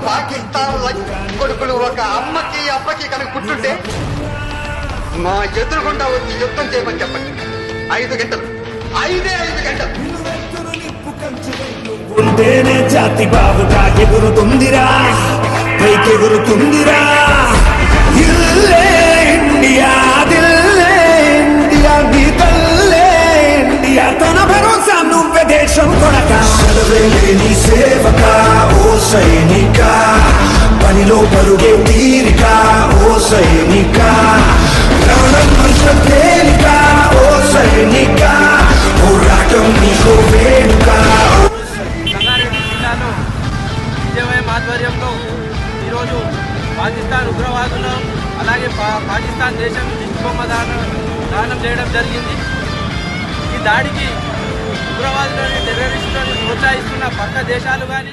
పాకిస్తాన్ కొడుకులు ఒక అమ్మకి అబ్బకి కనుక పుట్టుంటే మా ఎదురుగుండా వచ్చి యుద్ధం చేయమని చెప్పండి. 5 గంటలు, 5 గంటలు ఉంటేనే జాతి బావుగా ఎగురుతుందిరా, పైకెగురుతుందిరా. ఇల్లే ఇండియా, దిల్లే ఇండియా, నీ తల్లే ఇండియా, తన భరోసా నువ్వే దేశం కొడక. చదవలేని సేవక ఓ సైనిక, పనిలో పరుగే తీరిక ఓ సైనిక, ప్రాణం వర్షం తేలిక ఓ సైనిక, పోరాటం నీకో వేడుక. విజయవాడ ఆధ్వర్యంలో ఈరోజు పాకిస్తాన్ ఉగ్రవాదులు అలాగే పాకిస్తాన్ దేశం దిష్టిబొమ్మ దానం చేయడం జరిగింది. ఈ దాడికి ఉగ్రవాదులని టెర్రరిస్టులను ప్రోత్సహిస్తున్న పక్క దేశాలు కానీ